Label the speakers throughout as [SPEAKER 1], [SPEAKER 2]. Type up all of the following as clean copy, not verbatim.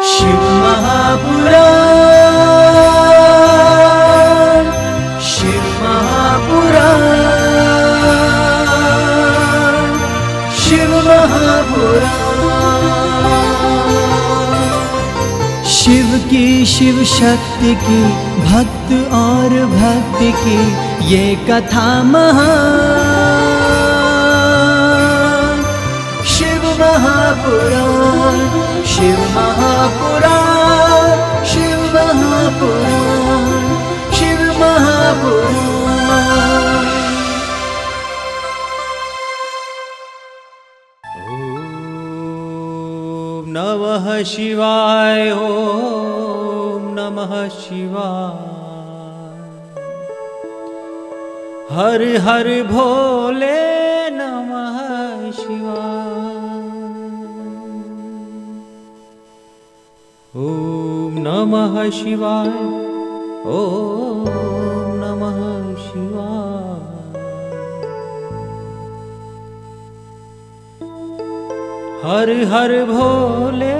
[SPEAKER 1] शिव महापुराण, शिव महापुराण, शिव महापुराण। शिव की शिव शक्ति की, भक्त और भक्ति की ये कथा महान। शिव महापुराण, शिव महापुराण, शिव महापुराण, शिव महापुराण। ओम नमः शिवाय, ओम नमः शिवाय। हर हर भोले नमः शिवाय। ओम नमः शिवाय, ओम नमः शिवाय। हर हर भोले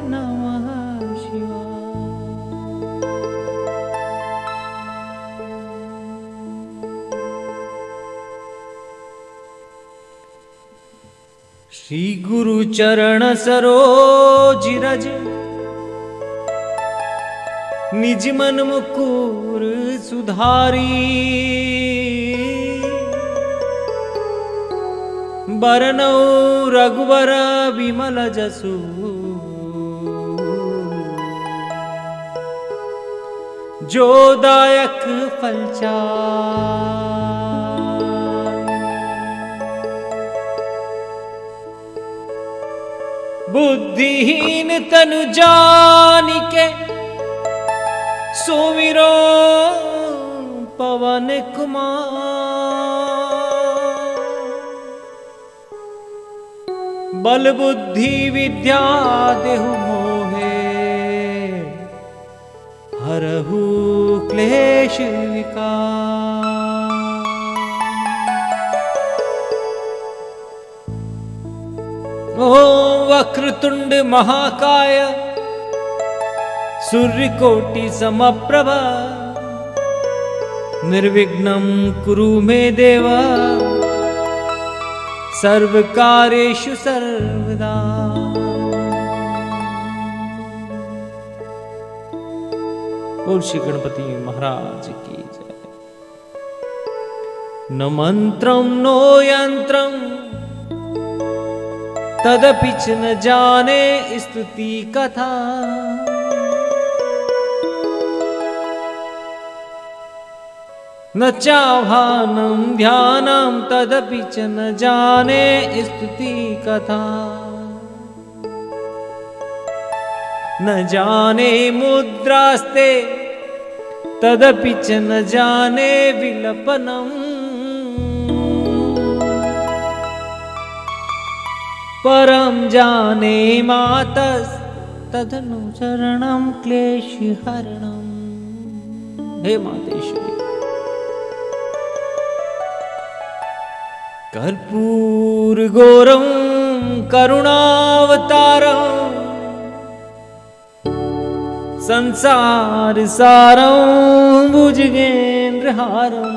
[SPEAKER 1] नमः शिवाय। श्री गुरु चरण सरोज रज, निज मन मुकुर सुधारी। बरनौ रघुवर विमल जसु, जो दायक फलचारि। बुद्धिहीन तनु जानिके, सुमिरो पवन कुमार। बल बुद्धि विद्या देहु मोहे, हरहु क्लेश विकार। ओम वक्रतुंड महाकाय, सूर्यकोटि समप्रभा। निर्विघ्नं कुरु मे देव, सर्वकार्येषु सर्वदा। बोल श्री गणपति महाराज की जय। न मंत्रं नो यंत्रं, तदपि च न जाने स्तुति कथा। न चाह्वानं ध्यानं, तदपि च न जाने स्तुति कथा। न जाने मुद्रास्ते, तदपि च न जाने विलपनम्। परम जाने मातस्, तदनुचरणं क्लेशहरणम्। हे मातेश्वरी। कर्पूर गौरं करुणावतारं, संसार सारं भुजगेन्द्रहारं।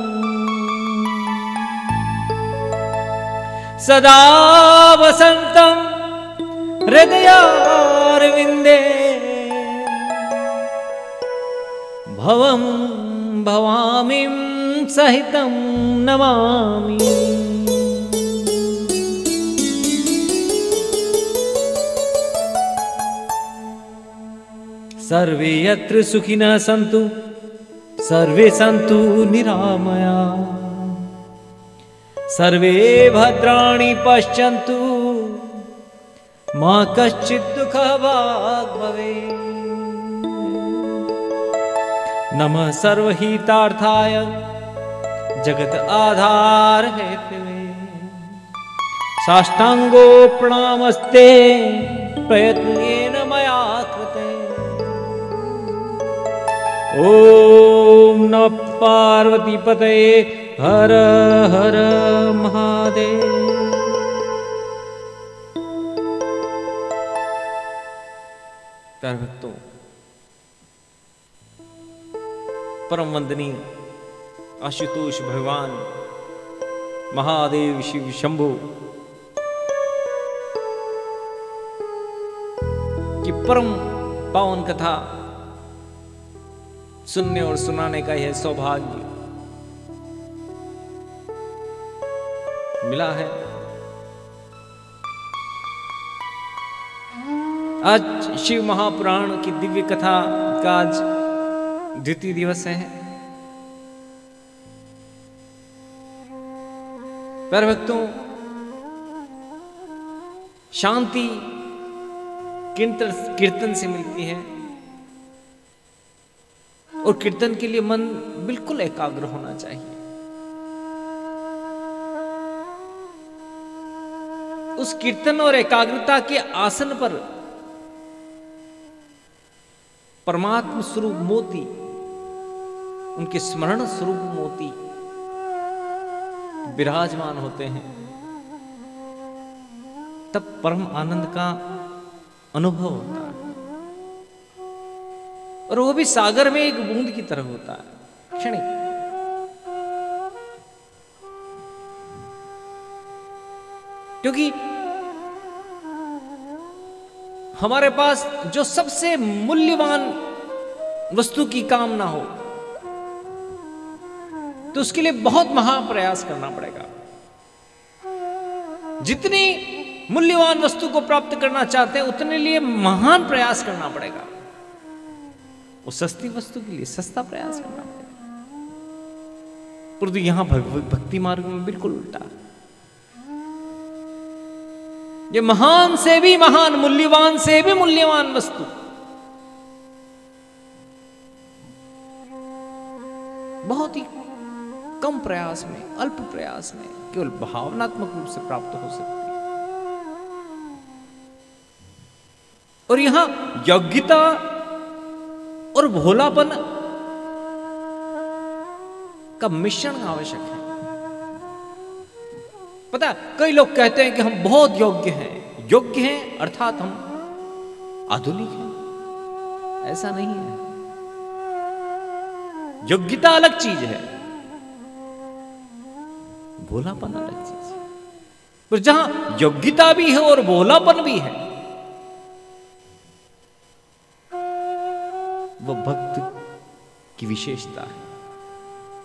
[SPEAKER 1] सदा वसन्तं हृदयारविन्दे, भवं भवामीं सहितं नमामि। सर्वे यत्र सुखिनः सन्तु, सर्वे सन्तु निरामया। सर्वे भद्राणि पश्यन्तु, मा कश्चित् दुःखभाग् भवेत्। नमः सर्वहितार्थाय, जगत् आधार हेतवे। साष्टांगो प्रणामस्ते, प्रयत्नेन मया कृते। ओम नमः पार्वती पतये, हर हर महादेव। प्यारे भक्तों, परम वंदनीय आशुतोष भगवान महादेव शिव शंभु की परम पावन कथा सुनने और सुनाने का यह सौभाग्य मिला है। आज शिव महापुराण की दिव्य कथा का आज द्वितीय दिवस है। प्यारे भक्तों, शांति कीर्तन से मिलती है और कीर्तन के लिए मन बिल्कुल एकाग्र होना चाहिए। उस कीर्तन और एकाग्रता के आसन पर परमात्मा स्वरूप मोती, उनके स्मरण स्वरूप मोती विराजमान होते हैं, तब परम आनंद का अनुभव होता है। और वो भी सागर में एक बूंद की तरह होता है, क्षणिक। क्योंकि हमारे पास जो सबसे मूल्यवान वस्तु की कामना हो तो उसके लिए बहुत महाप्रयास करना पड़ेगा। जितनी मूल्यवान वस्तु को प्राप्त करना चाहते हैं उतने लिए महान प्रयास करना पड़ेगा। वो सस्ती वस्तु के लिए सस्ता प्रयास करना पड़ेगा। परंतु यहां भक्ति मार्ग में बिल्कुल उल्टा। ये महान से भी महान, मूल्यवान से भी मूल्यवान वस्तु बहुत ही कम प्रयास में, अल्प प्रयास में, केवल भावनात्मक रूप से प्राप्त हो सकती है। और यहां योग्यता और भोलापन का मिश्रण आवश्यक है। पता, कई लोग कहते हैं कि हम बहुत योग्य हैं अर्थात हम आधुनिक हैं। ऐसा नहीं है। योग्यता अलग चीज है, भोलापन अलग चीज है। पर जहां योग्यता भी है और भोलापन भी है, वह भक्त की विशेषता है,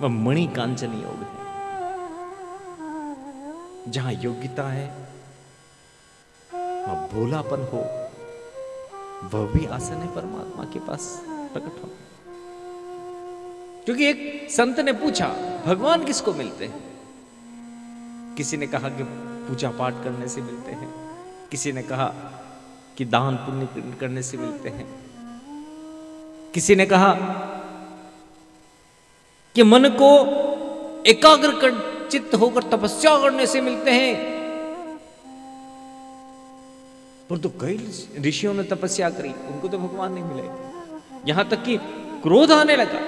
[SPEAKER 1] वह मणि कांचन योग है। जहां योग्यता है, वह भोलापन हो, वह भी आसन है परमात्मा के पास प्रकट हो। क्योंकि एक संत ने पूछा, भगवान किसको मिलते हैं? किसी ने कहा कि पूजा पाठ करने से मिलते हैं, किसी ने कहा कि दान पुण्य करने से मिलते हैं, किसी ने कहा कि मन को एकाग्र कर चित्त होकर तपस्या करने से मिलते हैं। परंतु कई ऋषियों ने तपस्या करी, उनको तो भगवान नहीं मिले। यहां तक कि क्रोध आने लगा।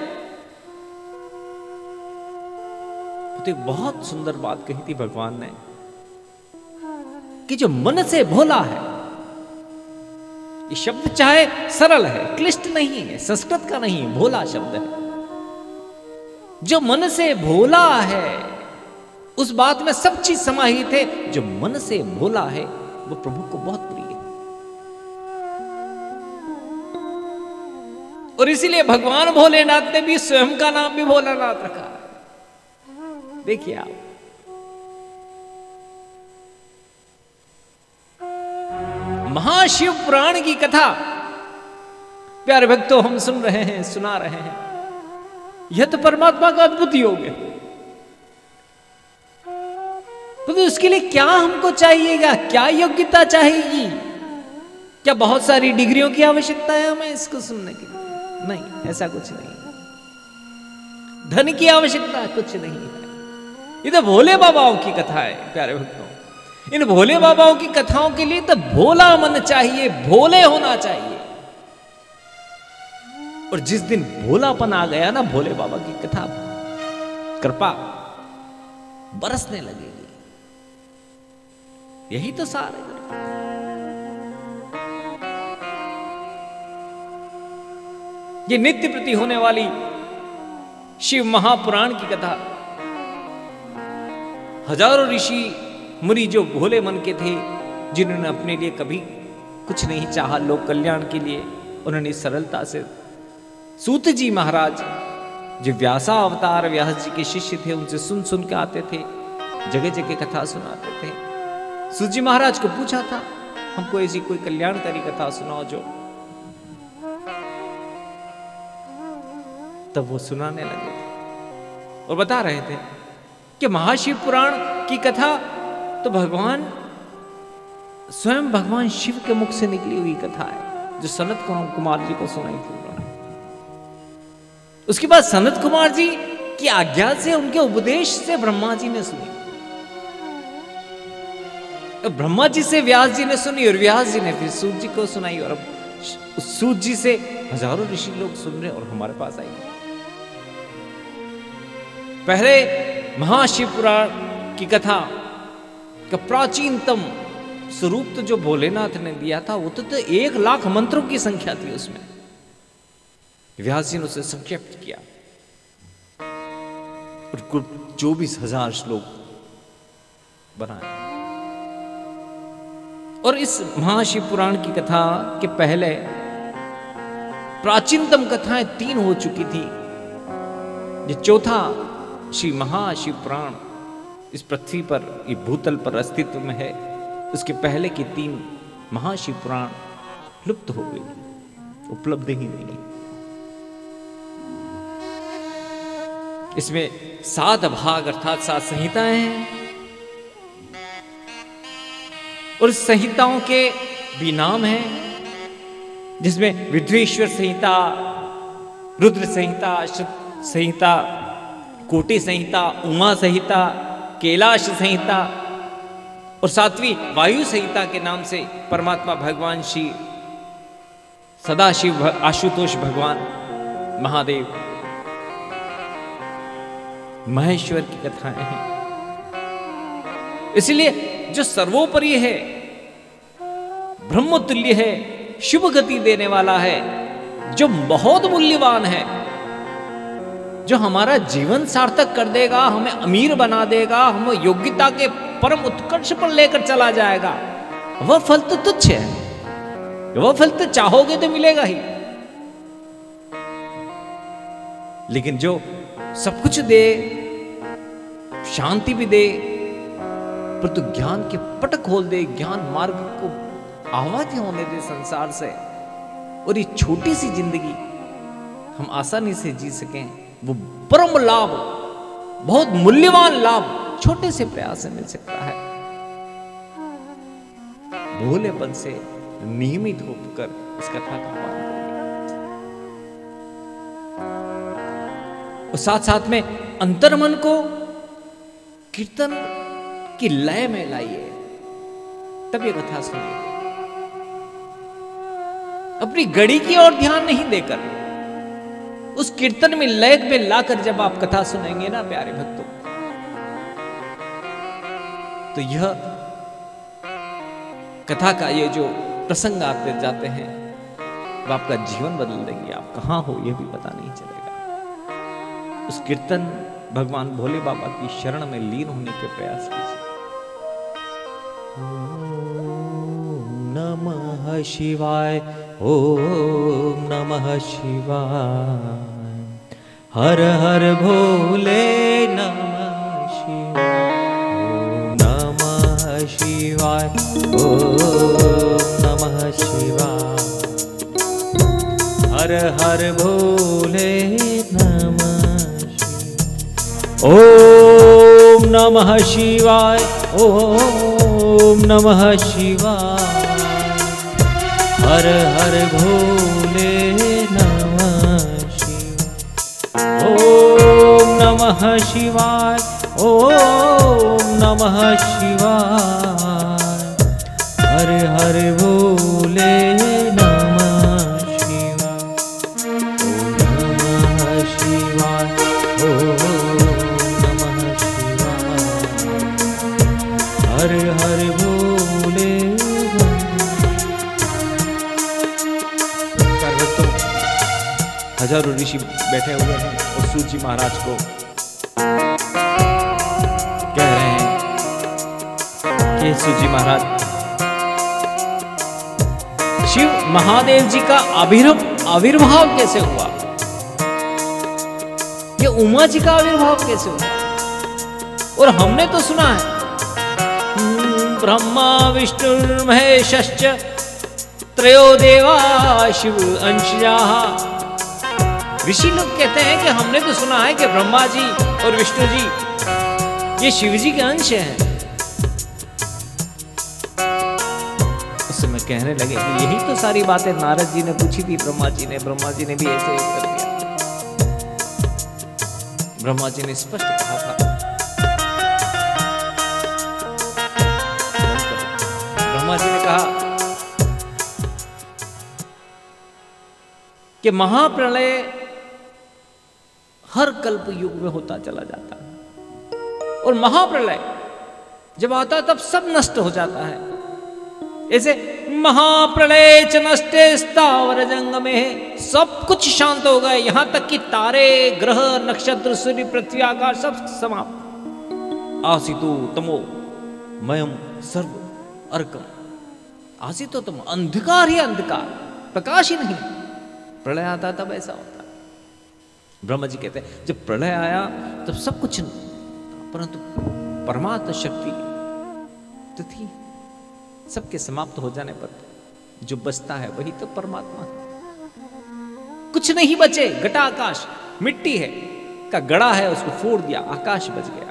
[SPEAKER 1] तो एक बहुत सुंदर बात कही थी भगवान ने कि जो मन से भोला है, ये शब्द चाहे सरल है, क्लिष्ट नहीं है, संस्कृत का नहीं है, भोला शब्द है। जो मन से भोला है, उस बात में सब चीज समाहित है। जो मन से भोला है वो प्रभु को बहुत प्रिय है। और इसीलिए भगवान भोलेनाथ ने भी स्वयं का नाम भी भोलानाथ रखा है। देखिए आप, महाशिव पुराण की कथा प्यारे भक्तों हम सुन रहे हैं, सुना रहे हैं। यह तो परमात्मा का अद्भुत योग है। तो उसके लिए क्या हमको चाहिएगा, क्या योग्यता चाहिएगी? क्या बहुत सारी डिग्रियों की आवश्यकता है हमें इसको सुनने के लिए? नहीं, ऐसा कुछ नहीं। धन की आवश्यकता कुछ नहीं है। ये तो भोले बाबाओं की कथा है प्यारे भक्तों। इन भोले बाबाओं की कथाओं के लिए तो भोला मन चाहिए, भोले होना चाहिए। और जिस दिन भोलापन आ गया ना, भोले बाबा की कथा कृपा बरसने लगेगी। यही तो सार है। ये नित्य प्रति होने वाली शिव महापुराण की कथा, हजारों ऋषि मुनि जो भोले मन के थे, जिन्होंने अपने लिए कभी कुछ नहीं चाहा लोक कल्याण के लिए, उन्होंने सरलता से सूत जी महाराज जो व्यासा अवतार व्यास जी के शिष्य थे, उनसे सुन सुन के आते थे, जगह जगह कथा सुनाते थे। सूत जी महाराज को पूछा था, हमको ऐसी कोई कल्याणकारी कथा सुनाओ जो, तब वो सुनाने लगे थे और बता रहे थे कि महाशिव पुराण की कथा तो भगवान स्वयं भगवान शिव के मुख से निकली हुई कथा है, जो सनत कुमार जी को सुनाई थी। उसके बाद सनत कुमार जी की आज्ञा से, उनके उपदेश से ब्रह्मा जी ने सुनी, ब्रह्मा जी से व्यास जी ने सुनी और व्यास जी ने फिर सूत जी को सुनाई, और अब सूत जी से हजारों ऋषि लोग सुन रहे और हमारे पास आई। पहले महाशिव पुराण की कथा का प्राचीनतम स्वरूप तो जो भोलेनाथ ने दिया था, वो तो 1 लाख मंत्रों की संख्या थी उसमें। व्यास जी ने उसे संक्षिप्त किया और कुल 24,000 श्लोक बनाए। और इस महाशिव पुराण की कथा के पहले प्राचीनतम कथाएं 3 हो चुकी थी। ये चौथा श्री महाशिव पुराण इस पृथ्वी पर, ये भूतल पर अस्तित्व में है। उसके पहले की 3 महाशिव पुराण लुप्त हो गई, उपलब्ध ही नहीं। इसमें 7 भाग अर्थात 7 संहिताएं हैं, और इस संहिताओं के भी नाम हैं, जिसमें विद्वेश्वर संहिता, रुद्र संहिता, संहिता, कोटि संहिता, उमा संहिता, कैलाश संहिता और 7वीं वायु संहिता के नाम से परमात्मा भगवान श्री सदाशिव आशुतोष भगवान महादेव महेश्वर की कथाएं हैं। इसलिए जो सर्वोपरि है, ब्रह्मतुल्य है, शुभ गति देने वाला है, जो बहुत मूल्यवान है, जो हमारा जीवन सार्थक कर देगा, हमें अमीर बना देगा, हमें योग्यता के परम उत्कर्ष पर लेकर चला जाएगा, वह फल तो तुच्छ है। वह फल तो चाहोगे तो मिलेगा ही, लेकिन जो सब कुछ दे, शांति भी दे, परंतु ज्ञान के पट खोल दे, ज्ञान मार्ग को आहत होने दे संसार से, और ये छोटी सी जिंदगी हम आसानी से जी सकें, वो परम लाभ, बहुत मूल्यवान लाभ छोटे से प्रयास से मिल सकता है। भोलेपन से नियमित होकर इस कथा का पालन करिए, और साथ साथ में अंतर्मन को कीर्तन की लय में लाइए, तब ये कथा सुनिए। अपनी घड़ी की ओर ध्यान नहीं देकर उस कीर्तन में लय में लाकर जब आप कथा सुनेंगे ना प्यारे भक्तों, तो यह कथा का ये जो प्रसंग आते जाते हैं, वो आपका जीवन बदल देंगे। आप कहां हो यह भी पता नहीं चलेगा। उस कीर्तन भगवान भोले बाबा की शरण में लीन होने के प्रयास कीजिए। ओम नमः शिवाय, ओम नमः शिवाय, हर हर भोले नमः शिवाय, ओम नमः शिवाय, ओम नमः शिवाय, हर हर भोले नमः शिवाय, ओम नमः शिवाय, ओम नमः शिवाय, हर हर भोले नमः शिवाय, ओम नमः शिवाय, ओम नमः शिवाय, हर हर भोले नमः शिवाय, ओम नमः शिवाय, ओम नमः शिवाय, हर हर भोले। हजारों ऋषि बैठे हुए हैं और सूत जी महाराज को कह रहे हैं कि सूत जी महाराज, शिव महादेव जी का आविर्भाव कैसे हुआ, ये उमा जी का आविर्भाव कैसे हुआ? और हमने तो सुना है ब्रह्मा विष्णु महेशश्च त्रयो देवा शिव अंशजाः। ऋषि लोग कहते हैं कि हमने तो सुना है कि ब्रह्मा जी और विष्णु जी ये शिव जी के अंश हैं। उस समय कहने लगे कि यही तो सारी बातें नारद जी ने पूछी थी ब्रह्मा जी ने भी ऐसे ही उत्तर दिया। ब्रह्मा जी ने स्पष्ट कहा था, ब्रह्मा जी ने कहा कि महाप्रलय हर कल्प युग में होता चला जाता है और महाप्रलय जब आता है तब सब नष्ट हो जाता है। ऐसे महाप्रलय च नष्टे स्थावर जंगमे, सब कुछ शांत हो गए, यहां तक कि तारे ग्रह नक्षत्र सूर्य पृथ्वी आकाश सब समाप्त। आसितो तमो मयम सर्व अर्कम, आसितो तम, अंधकार ही अंधकार, प्रकाश ही नहीं। प्रलय आता तब ऐसा होता है। ब्रह्मा जी कहते हैं जब प्रलय आया तब सब कुछ था, परंतु परमात्मा शक्ति तो थी। सबके समाप्त हो जाने पर जो बचता है वही तो परमात्मा है। कुछ नहीं बचे, घटा आकाश, मिट्टी है का गड़ा है, उसको फोड़ दिया, आकाश बच गया।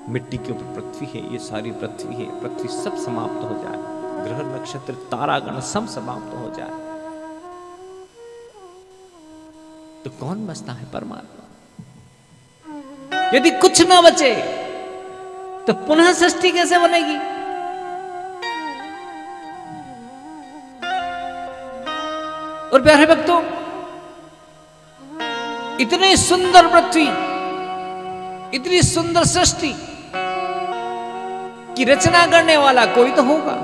[SPEAKER 1] मिट्टी के ऊपर पृथ्वी है, ये सारी पृथ्वी है, पृथ्वी सब समाप्त हो जाए, ग्रह नक्षत्र तारागण सब समाप्त हो जाए तो कौन बचता है? परमात्मा। यदि कुछ ना बचे तो पुनः सृष्टि कैसे बनेगी? और प्यारे भक्तों, इतनी सुंदर पृथ्वी, इतनी सुंदर सृष्टि की रचना करने वाला कोई तो होगा।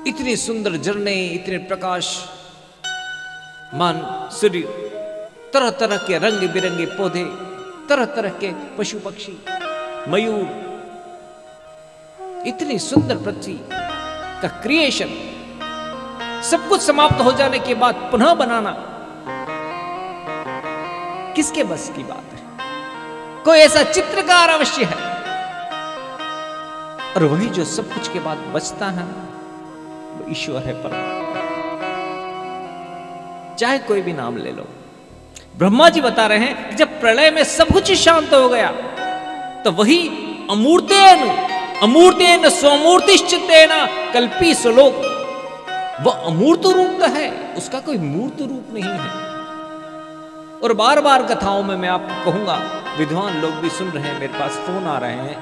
[SPEAKER 1] इतनी सुंदर झरने, इतने प्रकाश मान सूर्य, तरह तरह के रंग बिरंगे पौधे, तरह तरह के पशु पक्षी, मयूर, इतनी सुंदर पृथ्वी का क्रिएशन, सब कुछ समाप्त हो जाने के बाद पुनः बनाना किसके बस की बात है? कोई ऐसा चित्रकार अवश्य है। और वही जो सब कुछ के बाद बचता है वो ईश्वर है, परमात्मा। चाहे कोई भी नाम ले लो। ब्रह्मा जी बता रहे हैं कि जब प्रलय में सब कुछ शांत हो गया तो वही अमूर्तेन स्वमूर्तिश्चितेन कल्पी स्वलोक, वह अमूर्त रूप है, उसका कोई मूर्त रूप नहीं है। और बार बार कथाओं में मैं आपको कहूंगा, विद्वान लोग भी सुन रहे हैं, मेरे पास फोन आ रहे हैं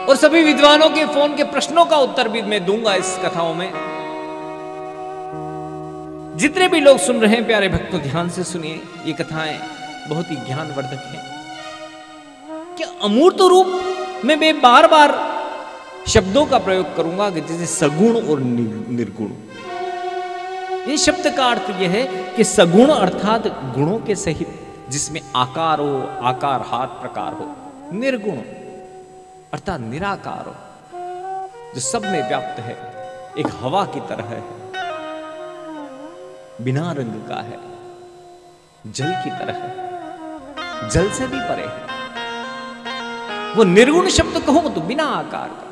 [SPEAKER 1] और सभी विद्वानों के फोन के प्रश्नों का उत्तर भी मैं दूंगा इस कथाओं में। जितने भी लोग सुन रहे हैं प्यारे भक्तों, ध्यान से सुनिए, ये कथाएं बहुत ही ज्ञानवर्धक हैं। कि अमूर्त रूप में मैं बार बार शब्दों का प्रयोग करूंगा कि जैसे सगुण और निर्गुण। ये शब्द का अर्थ यह है कि सगुण अर्थात गुणों के सहित, जिसमें आकार हो, आकार हाथ प्रकार हो। निर्गुण अर्थात निराकार हो, जो सब में व्याप्त है, एक हवा की तरह है, बिना रंग का है, जल की तरह है, जल से भी परे है। वो निर्गुण शब्द कहूं तो बिना आकार का,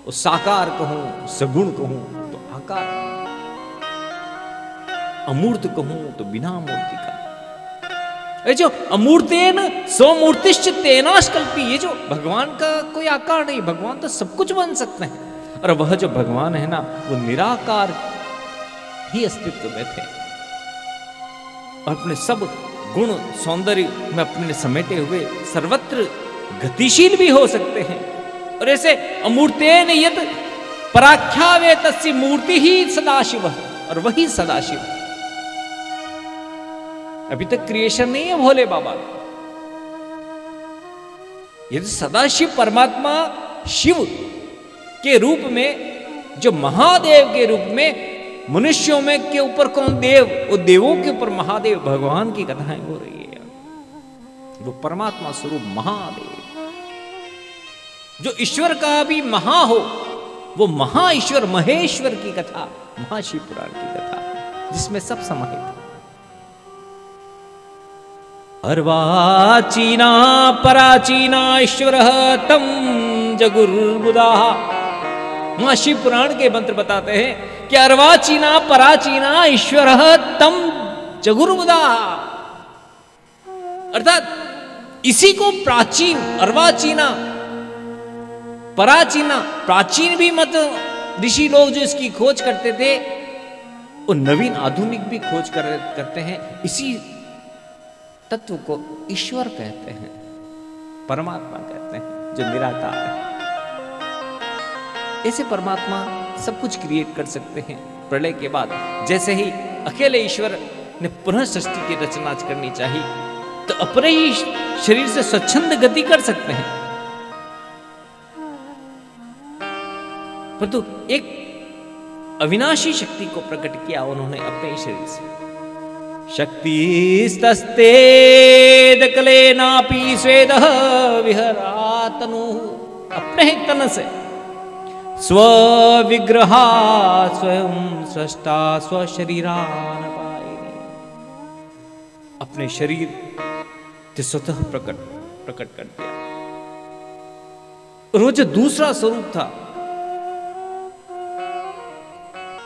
[SPEAKER 1] वो साकार कहूं, सगुण कहूं तो आकार, अमूर्त कहूं तो बिना मूर्ति का। ये जो अमूर्तेन स्वमूर्तिश्च तेनाश्कल्पी, ये जो भगवान का कोई आकार नहीं, भगवान तो सब कुछ बन सकते हैं। और वह जो भगवान है ना, वो निराकार ही अस्तित्व में थे और अपने सब गुण सौंदर्य में अपने समेटे हुए सर्वत्र गतिशील भी हो सकते हैं। और ऐसे अमूर्तेन यत् पराख्यावे तस्य मूर्ति ही सदाशिव, और वही सदाशिव। अभी तक क्रिएशन नहीं है भोले बाबा, यदि सदाशिव परमात्मा शिव के रूप में, जो महादेव के रूप में, मनुष्यों में के ऊपर कौन देव, वो देवों के ऊपर महादेव भगवान की कथाएं हो रही है। वो परमात्मा स्वरूप महादेव, जो ईश्वर का भी महा हो, वो महा ईश्वर महेश्वर की कथा महाशिव पुराण की कथा, जिसमें सब समाहित है। अर्वाचीना पराचीना ईश्वर तम जगुर्बुदा। महाशिव पुराण के मंत्र बताते हैं कि अर्वाचीना पराचीना ईश्वर तम जगुर्बुदा, अर्थात इसी को प्राचीन, अर्वाचीना पराचीना, प्राचीन भी मत ऋषि लोग जो इसकी खोज करते थे, वो नवीन आधुनिक भी खोज करते हैं। इसी तत्व को ईश्वर कहते हैं, परमात्मा कहते हैं, जो निराकार है। ऐसे परमात्मा सब कुछ क्रिएट कर सकते हैं प्रलय के बाद। जैसे ही अकेले ईश्वर ने पुनः सृष्टि की रचना करनी चाहिए, तो अपने ही शरीर से स्वच्छंद गति कर सकते हैं, परंतु एक अविनाशी शक्ति को प्रकट किया उन्होंने अपने ही शरीर से। शक्तिस्तस्ते दकलेनापि स्वेदः विहरातनु, अपने ही तन से स्वविग्रहा स्वयं सृष्टा स्वशरीरान पायिनी, अपने शरीर से स्वतः प्रकट कर दिया। और वो जो दूसरा स्वरूप था,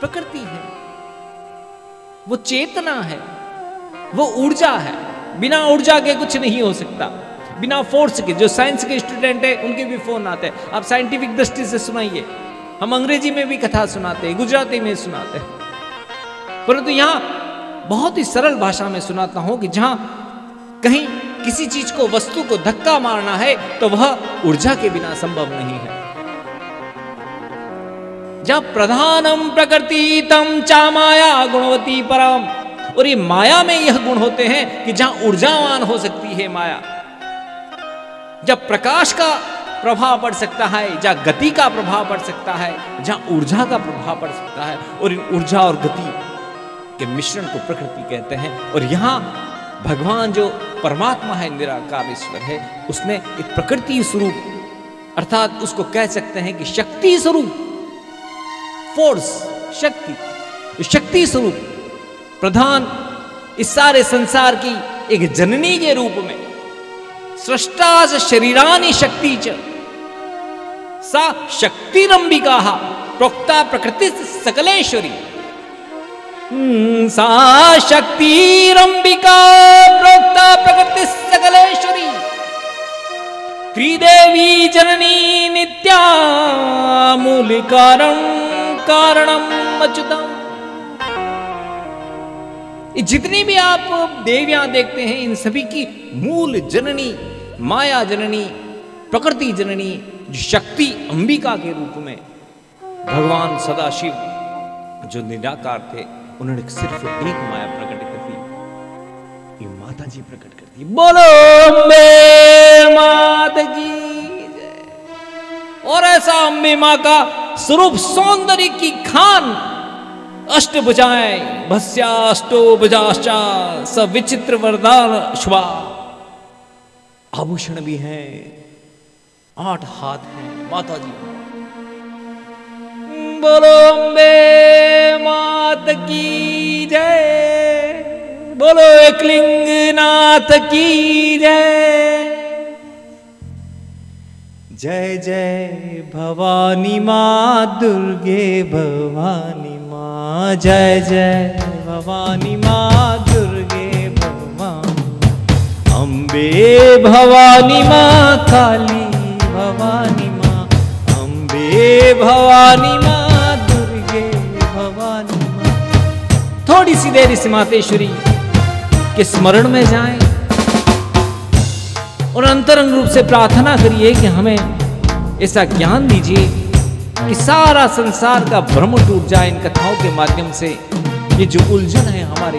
[SPEAKER 1] प्रकृति है, वो चेतना है, वो ऊर्जा है। बिना ऊर्जा के कुछ नहीं हो सकता, बिना फोर्स के। जो साइंस के स्टूडेंट है उनके भी फोन आते हैं, आप साइंटिफिक दृष्टि से सुनाइए। हम अंग्रेजी में भी कथा सुनाते हैं, गुजराती में सुनाते हैं, परंतु यहां बहुत ही सरल भाषा में सुनाता हूं कि जहां कहीं किसी चीज को, वस्तु को धक्का मारना है तो वह ऊर्जा के बिना संभव नहीं है। जब प्रधानम प्रकृति तम चा माया गुणवती परम, और ये माया में यह गुण होते हैं कि जहां ऊर्जावान हो सकती है माया, जब प्रकाश का प्रभाव पड़ सकता है, जहां गति का प्रभाव पड़ सकता है, जहां ऊर्जा का प्रभाव पड़ सकता है, और इन ऊर्जा और गति के मिश्रण को प्रकृति कहते हैं। और यहां भगवान जो परमात्मा है, निराकार ईश्वर है, उसने एक प्रकृति स्वरूप, अर्थात उसको कह सकते हैं कि शक्ति स्वरूप, फोर्स, शक्ति, शक्ति स्वरूप प्रधान इस सारे संसार की एक जननी के रूप में, सृष्टा शरीरानि शक्ति च सा शक्तिरंबिका प्रोक्ता प्रकृति सकलेश्वरी। सा शक्तिरंबिका प्रोक्ता प्रकृति सकलेश्वरी, त्रिदेवी जननी नित्या मूलिकारं कारणम अच्युतम। जितनी भी आप देवियां देखते हैं, इन सभी की मूल जननी, माया जननी, प्रकृति जननी, शक्ति अंबिका के रूप में भगवान सदाशिव जो निराकार थे, उन्होंने सिर्फ एक माया प्रकट कर दी, ये माता जी प्रकट कर दी। बोलो अम्बे माता की जय। और ऐसा अम्बे मां का स्वरूप सौंदर्य की खान, अष्टभुजाएं भस्याष्टो भुजाश्चा सब विचित्र वरदान शुभा, आभूषण भी हैं, 8 हाथ हैं माता जी। बोलो अम्बे मात की जय, बोलो एकलिंग नाथ की जय। जय जय भवानी माँ दुर्गे भवानी माँ, जय जय भवानी माँ दुर्गे भवानी, अम्बे भवानी माँ काली भवानी माँ, अम्बे भवानी माँ दुर्गे भवानी माँ। थोड़ी सी देर इस मातेश्वरी के स्मरण में जाएं और अंतरंग रूप से प्रार्थना करिए कि हमें ऐसा ज्ञान दीजिए कि सारा संसार का भ्रम टूट जाए इन कथाओं के माध्यम से। ये जो उलझन है हमारे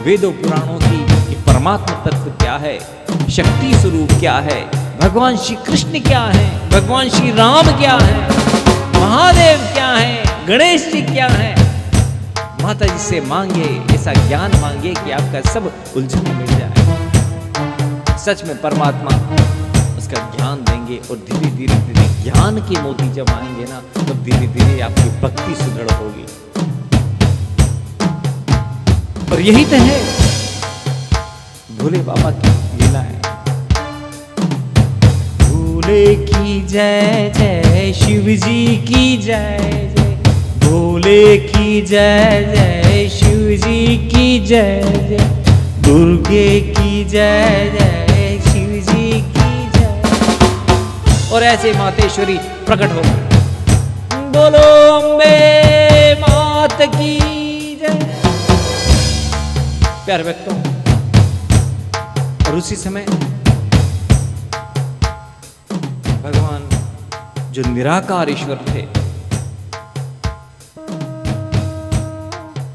[SPEAKER 1] वेदों पुराणों की, ये परमात्मा तत्व क्या है, शक्ति स्वरूप क्या है, भगवान श्री कृष्ण क्या है, भगवान श्री राम क्या है, महादेव क्या है, गणेश जी क्या है। माता जी से मांगे, ऐसा ज्ञान मांगे कि आपका सब उलझन मिट जाए। सच में परमात्मा उसका ज्ञान देंगे और धीरे धीरे धीरे ज्ञान के मोती जब आएंगे ना, तब धीरे धीरे आपकी भक्ति सुदृढ़ होगी। और यही तो है भोले बाबा की लीला है। भोले की जय जय, शिव जी की जय जय, भोले की जय जय, शिव जी की जय जय, दुर्गे की जय जय, शिव जी की जय। और ऐसे मातेश्वरी प्रकट हो गए। बोलो अम्बे मात की जय। प्यार व्यक्त हो। और उसी समय भगवान जो निराकार ईश्वर थे,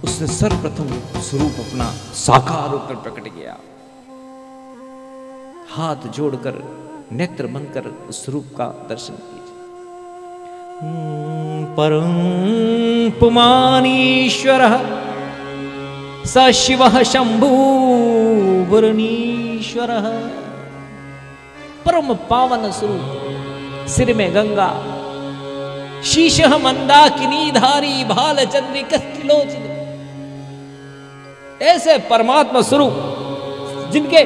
[SPEAKER 1] उसने सर्वप्रथम स्वरूप अपना साकार होकर प्रकट किया। हाथ जोड़कर नेत्र बनकर उस स्वरूप का दर्शन कीजिए। परम पुमानीश्वरः स शिवः शंभु वरुणीश्वरः। परम पावन स्वरूप, सिर में गंगा, शीशः मंदाकिनी धारी, भाल चंद्रिकस्त्रिलोचन। ऐसे परमात्मा स्वरूप जिनके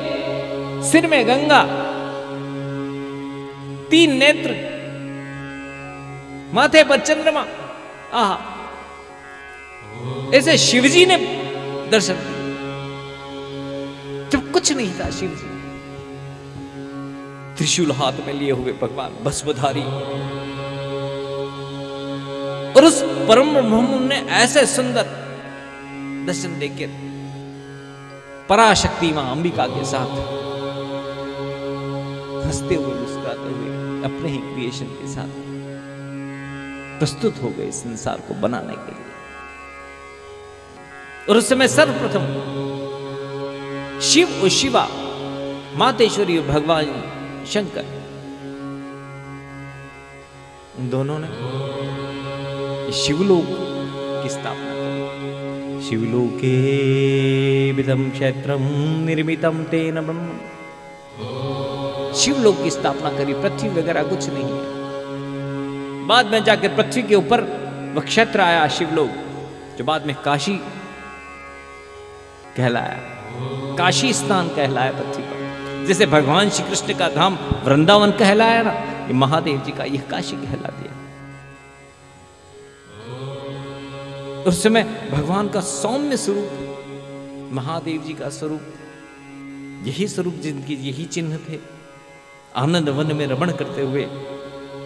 [SPEAKER 1] सिर में गंगा, 3 नेत्र, माथे पर चंद्रमा। आहा, ऐसे शिवजी ने दर्शन दिए जब कुछ नहीं था। शिवजी त्रिशूल हाथ में लिए हुए भगवान भस्मधारी, और उस परम ब्रह्म ने ऐसे सुंदर दर्शन देके पराशक्ति मां अंबिका के साथ हंसते हुए मुस्कुराते हुए अपने ही क्रिएशन के साथ प्रस्तुत हो गए संसार को बनाने के लिए। और उस समय सर्वप्रथम शिव और शिवा, मातेश्वरी और भगवान शंकर, उन दोनों ने शिवलोक की स्थापना की। शिवलोके विदं क्षेत्रम निर्मितम तेन ब्रह्म। शिवलोक की स्थापना करी। पृथ्वी वगैरह कुछ नहीं है। बाद में जाकर पृथ्वी के ऊपर वह क्षेत्र आया शिवलोक, जो बाद में काशी कहलाया, काशी स्थान कहलाया पृथ्वी पर। जैसे भगवान श्री कृष्ण का धाम वृंदावन कहलाया ना, ये महादेव जी का यह काशी कहला दिया। उस समय भगवान का सौम्य स्वरूप, महादेव जी का स्वरूप, यही स्वरूप जिनकी यही चिन्ह थे। आनंद वन में रमण करते हुए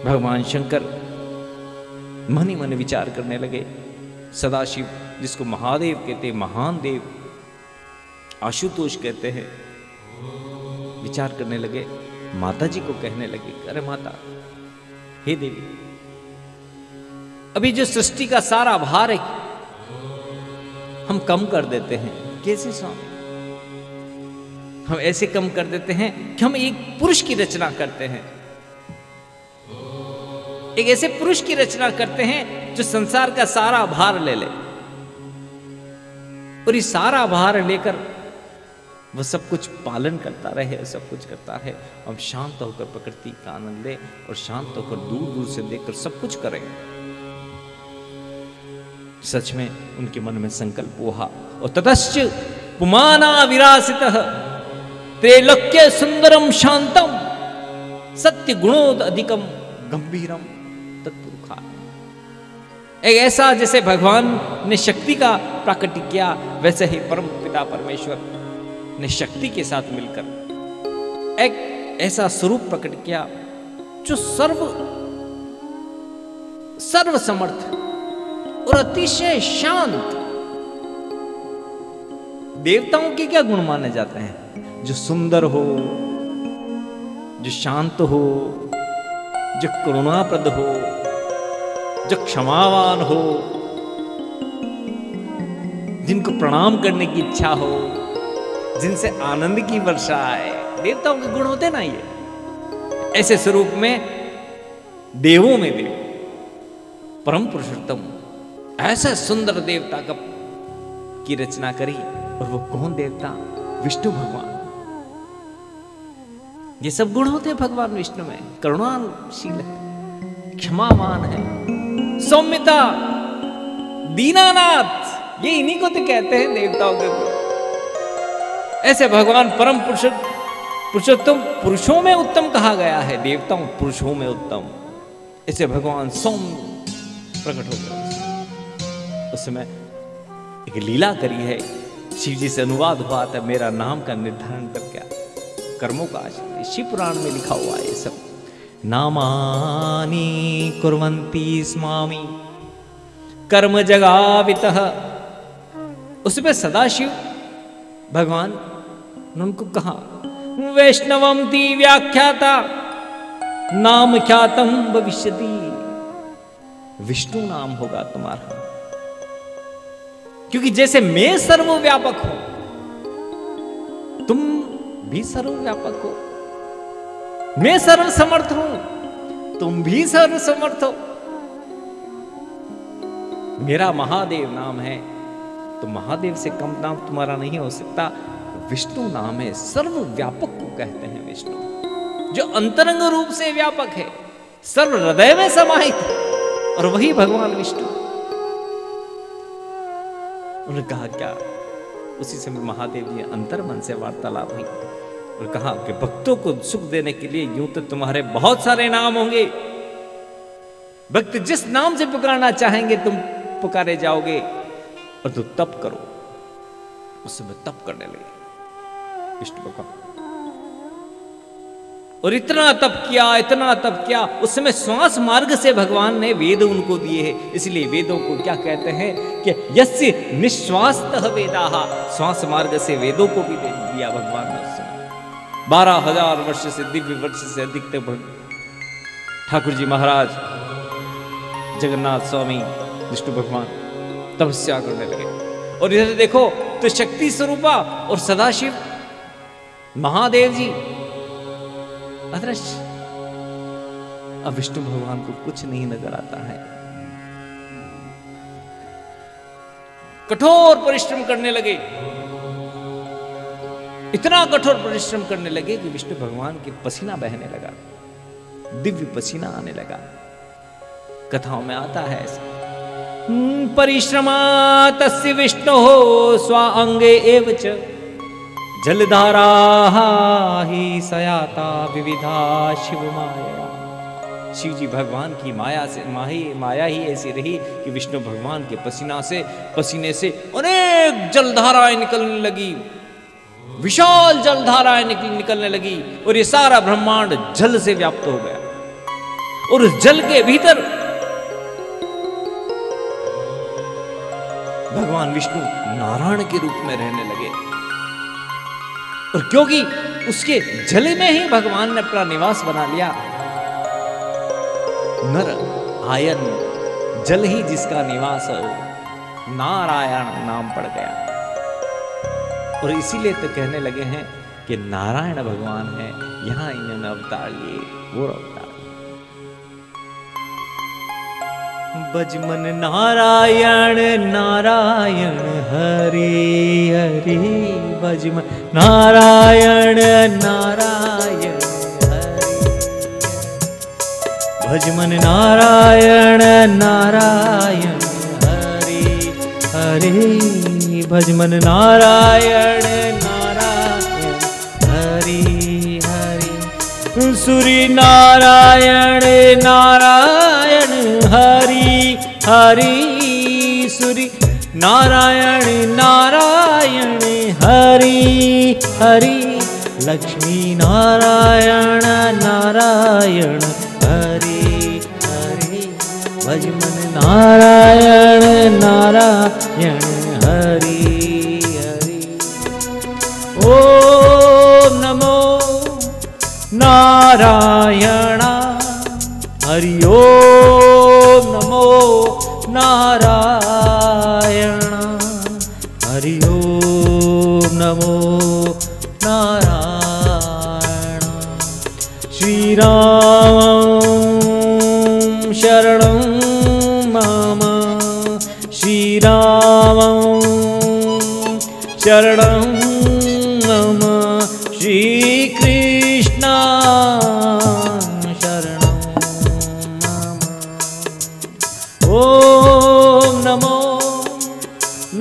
[SPEAKER 1] भगवान शंकर मन ही मन विचार करने लगे। सदाशिव, जिसको महादेव कहते, महान देव आशुतोष कहते हैं, विचार करने लगे। माता जी को कहने लगे, अरे माता, हे देवी, अभी जो सृष्टि का सारा भार है हम कम कर देते हैं। कैसे स्वामी? हम ऐसे कम कर देते हैं कि हम एक पुरुष की रचना करते हैं, एक ऐसे पुरुष की रचना करते हैं जो संसार का सारा भार ले ले, और ये सारा भार लेकर वह सब कुछ पालन करता रहे, सब कुछ करता है। हम शांत होकर प्रकृति का आनंद ले और शांत होकर दूर दूर से देखकर सब कुछ करें। सच में उनके मन में संकल्प हुआ। और ततश्च पुमाना विरासितः त्रैलोक्य सुंदरम शांतम सत्य गुणोद अधिकम गंभीरम तत्पुरुषा। एक ऐसा, जैसे भगवान ने शक्ति का प्राकट्य किया, वैसे ही परम पिता परमेश्वर ने शक्ति के साथ मिलकर एक ऐसा स्वरूप प्रकट किया जो सर्व समर्थ और अतिशय शांत। देवताओं के क्या गुण माने जाते हैं? जो सुंदर हो, जो शांत हो, जो करुणाप्रद हो, जो क्षमावान हो, जिनको प्रणाम करने की इच्छा हो, जिनसे आनंद की वर्षा आए। देवताओं के गुण होते ना ये। ऐसे स्वरूप में देवों में देव, परम पुरुषोत्तम, ऐसा सुंदर देवता की रचना करी। और वो कौन देवता? विष्णु भगवान। ये सब गुण होते हैं भगवान विष्णु में। करुणाशील है, क्षमावान है, सौम्यता, दीनानाथ, ये इन्हीं को तो कहते हैं देवताओं के गुण। ऐसे भगवान परम पुरुषोत्तम, पुरुषों में उत्तम कहा गया है, देवताओं पुरुषों में उत्तम। ऐसे भगवान सौम्य प्रकट हो गए। उस समय एक लीला करी है, शिव जी से अनुवाद हुआ था, मेरा नाम का निर्धारण कर क्या कर्मों का आश्रय। शिव पुराण में लिखा हुआ है ये सब। नामानि कुर्वन्ति स्मामि कर्म जगावितः। उसमें सदाशिव भगवान ने उनको कहा, वैष्णवम ती व्याख्याता नाम ख्यातम भविष्यति। विष्णु नाम होगा तुम्हारा, क्योंकि जैसे मैं सर्वव्यापक हूं, तुम भी सर्वव्यापक हो। मैं सर्वसमर्थ हूं, तुम भी सर्वसमर्थ हो। मेरा महादेव नाम है, तो महादेव से कम नाम तुम्हारा नहीं हो सकता। विष्णु नाम है, सर्वव्यापक को कहते हैं विष्णु, जो अंतरंग रूप से व्यापक है, सर्व हृदय में समाहित है, और वही भगवान विष्णु। उन्होंने कहा क्या? उसी समय महादेव जी अंतर मन से वार्तालाप हुई और कहा कि भक्तों को सुख देने के लिए यूं तो तुम्हारे बहुत सारे नाम होंगे, भक्त जिस नाम से पुकारना चाहेंगे तुम पुकारे जाओगे, और तो तप करो। उस समय तप करने लगे विष्णु भगवान, और इतना तप किया, इतना तप किया। उस समय श्वास मार्ग से भगवान ने वेद उनको दिए हैं, इसलिए वेदों को क्या कहते हैं कि यस्य निश्वासतः वेदाः, श्वास मार्ग से वेदों को भी दे दिया भगवान ने। उस समय 12,000 वर्ष से, दिव्य वर्ष से अधिक तक ठाकुर जी महाराज, जगन्नाथ स्वामी, विष्णु भगवान तपस्या करने लगे। और इधर देखो तो शक्ति स्वरूपा और सदाशिव महादेव जी अदृश्य। अब विष्णु भगवान को कुछ नहीं नजर आता है। कठोर परिश्रम करने लगे, इतना कठोर परिश्रम करने लगे कि विष्णु भगवान के पसीना बहने लगा, दिव्य पसीना आने लगा। कथाओं में आता है ऐसा, परिश्रमा तस्य विष्णु स्वा अंगे एव च जलधारा ही सयाता विविधा शिव माया। शिव जी भगवान की माया से माया ही ऐसी रही कि विष्णु भगवान के पसीने से अनेक जलधाराएं निकलने लगी, विशाल जलधाराएं निकलने लगी, और ये सारा ब्रह्मांड जल से व्याप्त हो गया। और उस जल के भीतर भगवान विष्णु नारायण के रूप में रहने लगे। और क्योंकि उसके जल में ही भगवान ने अपना निवास बना लिया, नर आयन, जल ही जिसका निवास हो, नारायण नाम पड़ गया। और इसीलिए तो कहने लगे हैं कि नारायण भगवान है, यहां इन्होंने अवतार लिए, वो अवतार। बजमन नारायण नारायण हरि हरि, बजमन नारायण नारायण हरि, भजमन नारायण नारायण हरि हरि, भजमन नारायण नारायण हरि हरि, सूर्य नारायण नारायण हरि हरि, सूर्य नारायण नारायण हरि हरि, लक्ष्मी नारायण नारायण हरि हरि, भजमन नारायण नारायण हरि हरि। ओम नमो नारायण हरि, ओम नमो नारायण हरि, ओम नमो नारायण। श्रीराम शरणं मम श्रीराम शरणं मम श्रीकृष्ण शरणं मम। ओम नमो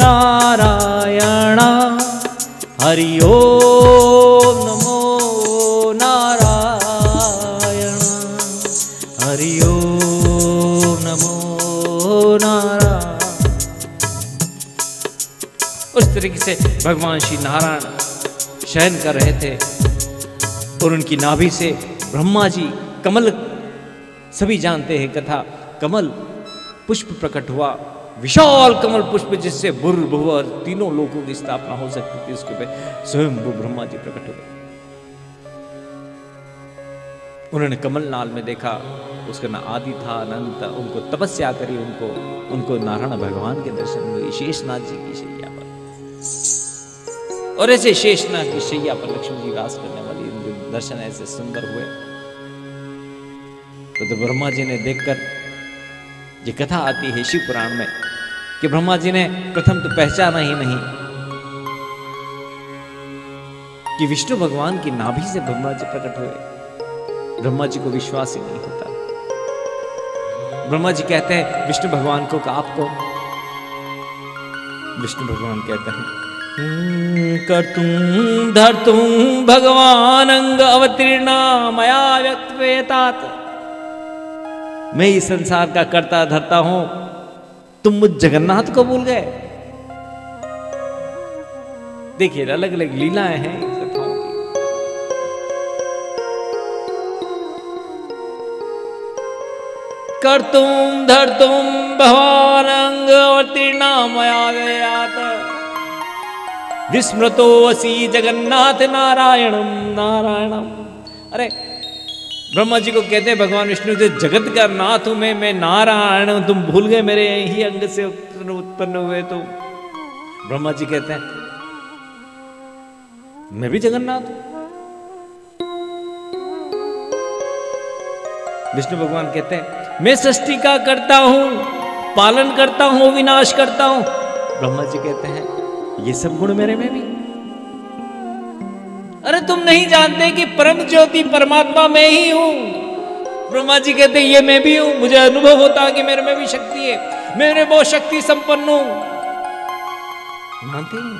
[SPEAKER 1] नारायण हरि ओम नमो नारायण हरि ओम नमो नारायण। उस तरीके से भगवान श्री नारायण शयन कर रहे थे और उनकी नाभि से ब्रह्मा जी कमल, सभी जानते हैं कथा, कमल पुष्प प्रकट हुआ, विशाल कमल पुष्प जिससे बुर्र भुवर तीनों लोगों की स्थापना हो सकती थी, उसके पे स्वयं वो ब्रह्मा जी प्रकट हो गए। उन्होंने कमल नाल में देखा, उसका ना आदि था अनंत था, उनको तपस्या करी, उनको नारायण भगवान के दर्शन हुए शेषनाथ जी की शैया पर। और ऐसे शेषनाथ की शैया पर लक्ष्मी जी वास करने वाली उनके दर्शन ऐसे सुंदर हुए तो ब्रह्मा जी ने देखकर, ये कथा आती है शिव पुराण में कि ब्रह्मा जी ने प्रथम तो पहचाना ही नहीं कि विष्णु भगवान की नाभि से ब्रह्मा जी प्रकट हुए। ब्रह्मा जी को विश्वास ही नहीं होता। ब्रह्मा जी कहते हैं विष्णु भगवान को कि आपको, विष्णु भगवान कहते हैं कर्तुं धर्तुं भगवान अंग अवतीर्ण मया व्यक्तवेतात। मैं इस संसार का कर्ता धरता हूं, तुम मुझ जगन्नाथ को भूल गए। देखिए अलग अलग लीलाएं हैं इस कथाओं की। कर्तुं धर्तुं भगवान अंग अवतीर्ण मया व्यक्तवेतात विस्मृतो असि जगन्नाथ नारायणम नारायणम। अरे ब्रह्मा जी को कहते हैं भगवान विष्णु से, जगत का नाथ हूं मैं नारायण हूं, तुम भूल गए मेरे ही अंग से उत्पन्न हुए तुम। ब्रह्मा जी कहते हैं मैं भी जगन्नाथ हूं। विष्णु भगवान कहते हैं मैं सृष्टि का करता हूं, पालन करता हूं, विनाश करता हूं। ब्रह्मा जी कहते हैं ये सब गुण मेरे में भी। अरे तुम नहीं जानते कि परम ज्योति परमात्मा मैं ही हूं। ब्रह्मा जी कहते ये मैं भी हूं, मुझे अनुभव होता कि मेरे में भी शक्ति है, मेरे बहुत शक्ति संपन्न हूं। मानते हैं।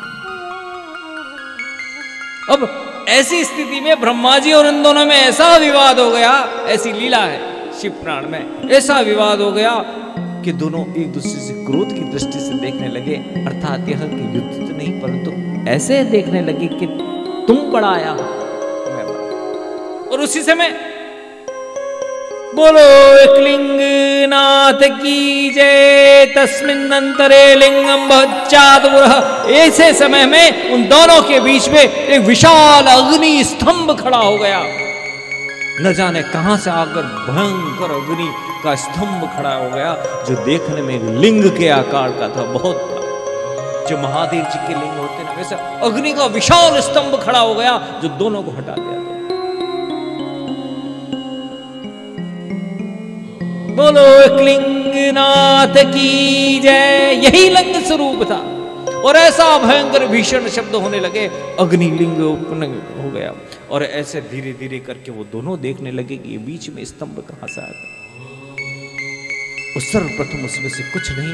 [SPEAKER 1] अब ऐसी स्थिति में ब्रह्मा जी और इन दोनों में ऐसा विवाद हो गया, ऐसी लीला है शिव पुराण में, ऐसा विवाद हो गया कि दोनों एक दूसरे से क्रोध की दृष्टि से देखने लगे। अर्थात यह कि युद्ध तो नहीं परंतु ऐसे देखने लगे कि तुम बड़ा आया मैं बड़ा। और उसी समय बोलो एकलिंगनाथ की जय, तस्मिन् अंतरे लिंगम भच्चादुरः। ऐसे समय में उन दोनों के बीच में एक विशाल अग्नि स्तंभ खड़ा हो गया। न जाने कहां से आकर भयंकर अग्नि का स्तंभ खड़ा हो गया, जो देखने में एक लिंग के आकार का था, बहुत बड़ा। जो महादेव जी के लिंग होते हैं वैसे अग्नि का विशाल स्तंभ खड़ा हो गया, जो दोनों को हटा दिया। बोलो एकलिंगनाथ की जय। यही लिंग स्वरूप था और ऐसा भयंकर भीषण शब्द होने लगे, अग्निलिंग उत्पन्न हो गया। और ऐसे धीरे धीरे करके वो दोनों देखने लगे कि ये बीच में स्तंभ कहां से आ गया। सर्वप्रथम उसमें से कुछ नहीं,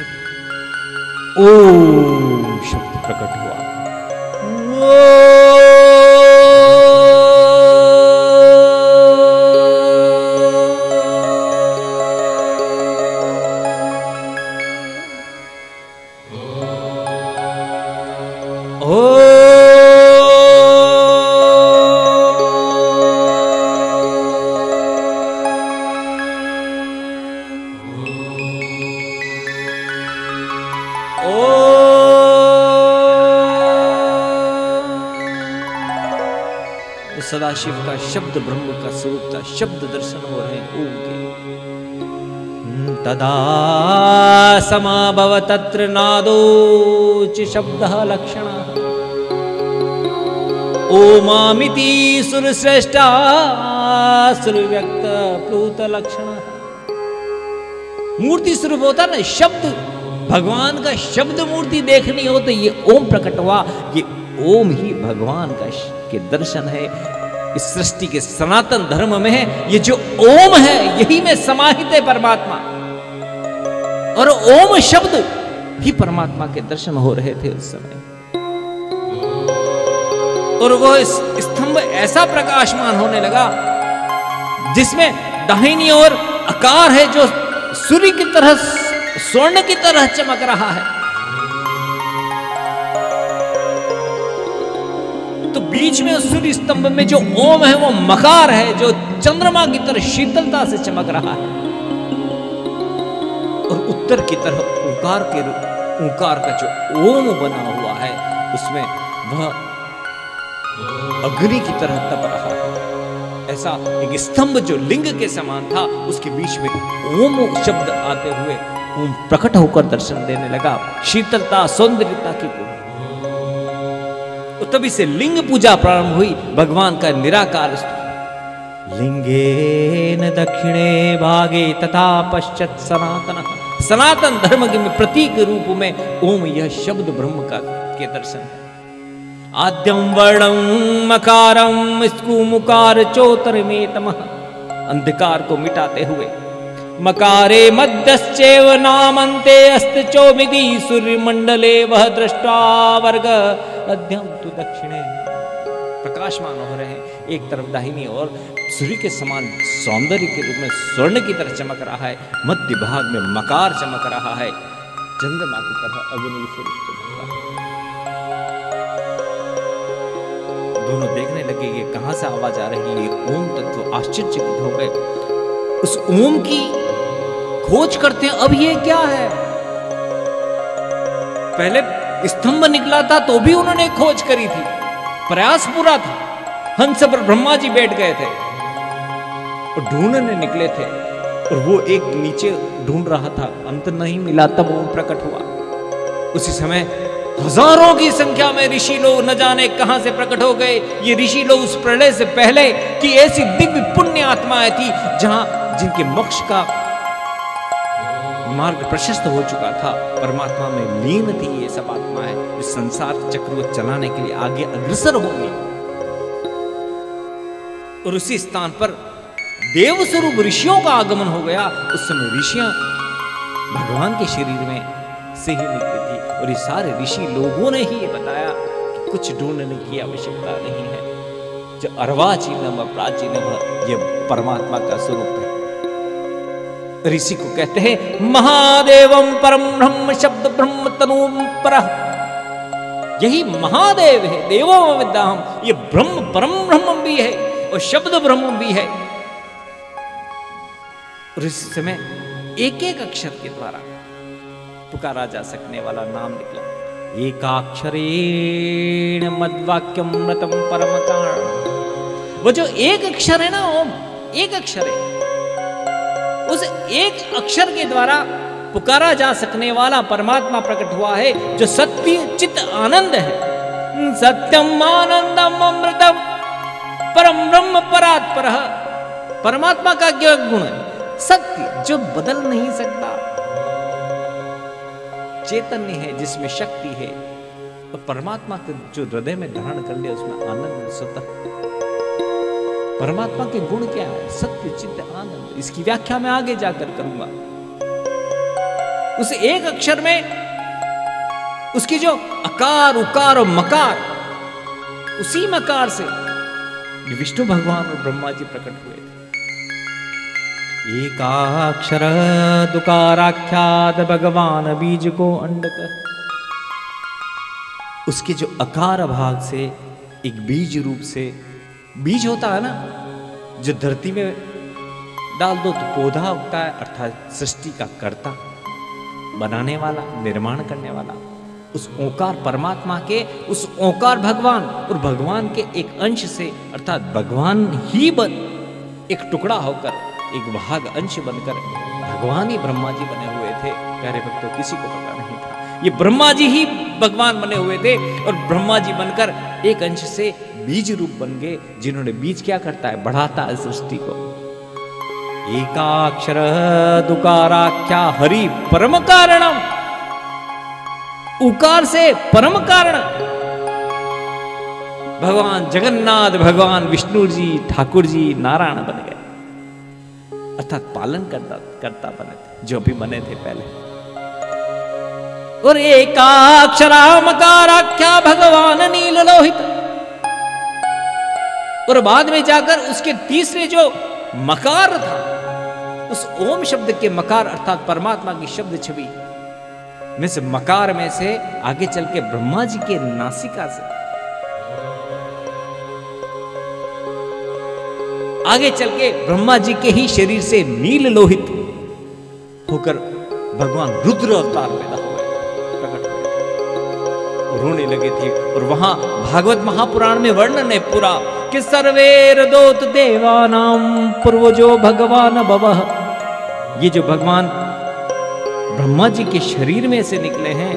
[SPEAKER 1] ओम शब्द प्रकट हुआ। सदाशिव का शब्द ब्रह्म का स्वरूप था, शब्द दर्शन हो रहे हैं ओम के। तदा समाभव तत्र नादोच शब्दः लक्षणः ओमामिति सुरश्रेष्ठा व्यक्त प्लूत लक्षण। मूर्ति स्वरूप होता ना शब्द, भगवान का शब्द मूर्ति देखनी हो तो ये ओम प्रकट हुआ। ये ओम ही भगवान के दर्शन है। इस सृष्टि के सनातन धर्म में है ये जो ओम है, यही में समाहित है परमात्मा। और ओम शब्द ही परमात्मा के दर्शन हो रहे थे उस समय। और वो स्तंभ ऐसा प्रकाशमान होने लगा जिसमें दाहिनी ओर आकार है जो सूर्य की तरह, स्वर्ण की तरह चमक रहा है। तो बीच में उस सूर्य स्तंभ में जो ओम है वो मकार है जो चंद्रमा की तरह शीतलता से चमक रहा है। और उत्तर की तरफ ओंकार का जो ओम बना हुआ है उसमें वह अग्नि की तरह तप रहा है। ऐसा एक स्तंभ जो लिंग के समान था उसके बीच में ओम शब्द आते हुए ओम प्रकट होकर दर्शन देने लगा, शीतलता सौंदर्यता की पूर्ण। तो तभी से लिंग पूजा प्रारंभ हुई, भगवान का निराकार लिंगेन दक्षिणे भागे तथा पश्चात सनातन। सनातन धर्म के प्रतीक रूप में ओम यह शब्द ब्रह्म का के दर्शन है। आद्यम वर्णम मकारम स्कुमुकार चोतरमेतम, अंधकार को मिटाते हुए मकारे मध्यश्चैव नामन्ते अस्ति चौमिदी सूर्यमंडले वह दृष्टा वर्ग अध्यम तु दक्षिणे। प्रकाशमान हो रहे हैं, एक तरफ दाहिनी और सूर्य के समान सौंदर्य के रूप में स्वर्ण की तरह चमक रहा है, मध्य भाग में मकार चमक रहा है, चंद्रमा की तरह अग्नि स्वरूप चमक रहा है। दोनों देखने लगे ये कहां से आवाज आ रही है। ओम तत्व आश्चर्यचकित हो गए, उस ओम की खोज करते हैं। अब ये क्या है? पहले स्तंभ निकला था तो भी उन्होंने खोज करी थी, प्रयास पूरा था। हंस पर ब्रह्मा जी बैठ गए थे और ढूंढने निकले थे और वो एक नीचे ढूंढ रहा था, अंत नहीं मिला, तब ओम प्रकट हुआ। उसी समय हजारों की संख्या में ऋषि लोग न जाने कहां से प्रकट हो गए। ये ऋषि लोग उस प्रलय से पहले की ऐसी दिव्य पुण्य आत्माएं थी जहां जिनके मोक्ष का मार्ग प्रशस्त हो चुका था, परमात्मा में लीन थी। ये सब आत्माएं इस संसार चक्र को चलाने के लिए आगे अग्रसर होंगी। और उसी स्थान पर देव स्वरूप ऋषियों का आगमन हो गया। उस समय ऋषियां भगवान के शरीर में से ही निकली थी और ये सारे ऋषि लोगों ने ही ये बताया कि कुछ ढूंढने की आवश्यकता नहीं है, जो अर्वाचीनम प्राचीनम ये परमात्मा का स्वरूप है। ऋषि को कहते हैं महादेवम परम ब्रह्म शब्द ब्रह्म तनुम परः, यही महादेव है। देवो विद्याहम, ये ब्रह्म परम ब्रह्म भी है और शब्द ब्रह्म भी है। और इस समय एक एक अक्षर के द्वारा पुकारा जा सकने वाला नाम निकला। एकाक्षरेण मद्वाक्यम मृतम परम कारण। वो जो एक अक्षर है ना ओम, एक अक्षर है, उस एक अक्षर के द्वारा पुकारा जा सकने वाला परमात्मा प्रकट हुआ है जो सत्य चित आनंद है। सत्यम आनंदम अमृतम परम ब्रह्म परात्परः। परमात्मा का क्या गुण है? सत्य जो बदल नहीं सकता, चैतन्य है जिसमें शक्ति है, और परमात्मा के जो हृदय में धारण कर ले उसमें आनंद स्वतः। परमात्मा के गुण क्या है? सत्य चित्त आनंद। इसकी व्याख्या मैं आगे जाकर करूंगा। उस एक अक्षर में उसकी जो अकार उकार और मकार, उसी मकार से विष्णु भगवान और ब्रह्मा जी प्रकट हुए थे। एकाक्षर दुकाराख्यात भगवान बीज को अंडक। उसके जो अकार भाग से एक बीज रूप से, बीज होता है ना जो धरती में डाल दो तो पौधा उगता है, अर्थात सृष्टि का कर्ता, बनाने वाला, निर्माण करने वाला। उस ओंकार परमात्मा के, उस ओंकार भगवान और भगवान के एक अंश से, अर्थात भगवान ही एक टुकड़ा होकर, एक भाग अंश बनकर भगवान ही ब्रह्मा जी बने हुए थे। प्यारे भक्तों, किसी को पता नहीं था ये ब्रह्मा जी ही भगवान बने हुए थे और ब्रह्मा जी बनकर एक अंश से बीज रूप बन गए, जिन्होंने बीज क्या करता है, बढ़ाता है सृष्टि को। एकाक्षर दुकाराख्या हरि परम कारणम, उकार से परम कारण भगवान जगन्नाथ, भगवान विष्णु जी, ठाकुर जी, नारायण बन गए, अर्थात पालन करता बने थे, जो भी बने थे पहले। और एकाक्षरा मकाराख्या भगवान नील लोहित, और बाद में जाकर उसके तीसरे जो मकार था, उस ओम शब्द के मकार अर्थात परमात्मा की शब्द छवि में से, मकार में से आगे चल के ब्रह्मा जी के नासिका से आगे चल के ब्रह्मा जी के ही शरीर से नील लोहित होकर भगवान रुद्र अवतार पैदा हुए, प्रकट हुए, रोने लगे थे। और वहां भागवत महापुराण में वर्णन है पूरा कि सर्वेर दोत देवानाम पूर्वजो भगवान भवः। ये जो भगवान ब्रह्मा जी के शरीर में से निकले हैं,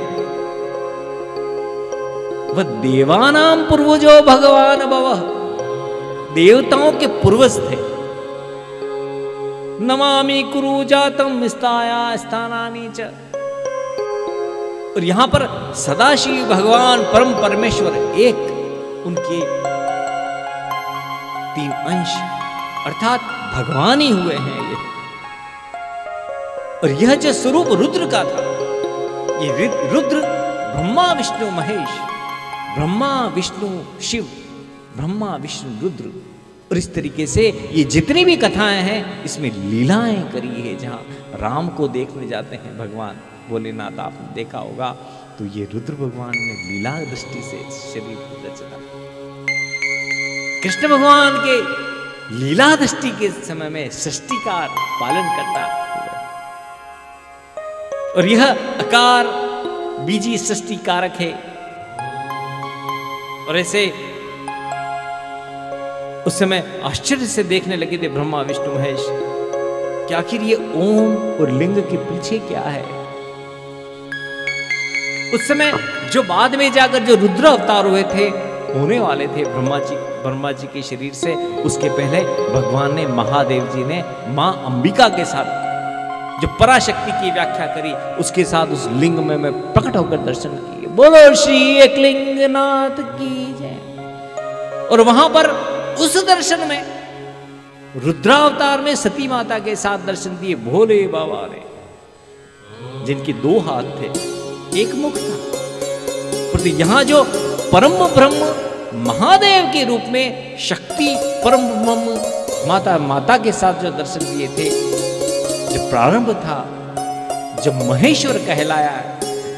[SPEAKER 1] वह देवानाम पूर्वजो भगवान भवः, देवताओं के पूर्वज थे। नमामि कुरु जातम स्थाया स्थानानि च। और यहां पर सदाशिव भगवान परम परमेश्वर एक, उनके तीन अंश अर्थात भगवान ही हुए हैं ये। और यह जो स्वरूप रुद्र का था, ये रुद्र ब्रह्मा विष्णु महेश, ब्रह्मा विष्णु शिव, ब्रह्मा विष्णु रुद्र। और इस तरीके से ये जितनी भी कथाएं हैं, इसमें लीलाएं करी है। जहां राम को देखने जाते हैं भगवान भोलेनाथ, आपने देखा होगा, तो ये रुद्र भगवान ने लीला दृष्टि से शरीर को रचा। कृष्ण भगवान के लीला दृष्टि के समय में सृष्टि का पालन करता हुआ, और यह आकार बीजी सृष्टि कारक है। और ऐसे उस समय आश्चर्य से देखने लगे थे ब्रह्मा विष्णु महेश कि आखिर ये ओम और लिंग के पीछे क्या है। उस समय जो बाद में जाकर जो रुद्र अवतार हुए थे, होने वाले थे ब्रह्मा जी के शरीर से, उसके पहले भगवान ने, महादेव जी ने मां अंबिका के साथ जो पराशक्ति की व्याख्या करी, उसके साथ उस लिंग में प्रकट होकर दर्शन किए। बोलो श्री एकलिंगनाथ की जय। और वहां पर उस दर्शन में रुद्रावतार में सती माता के साथ दर्शन दिए भोले बाबा ने, जिनके 2 हाथ थे, 1 मुख था। पर यहां जो परम ब्रह्म महादेव के रूप में शक्ति परम ब्रह्म माता के साथ जो दर्शन दिए थे, जो प्रारंभ था, जब महेश्वर कहलाया,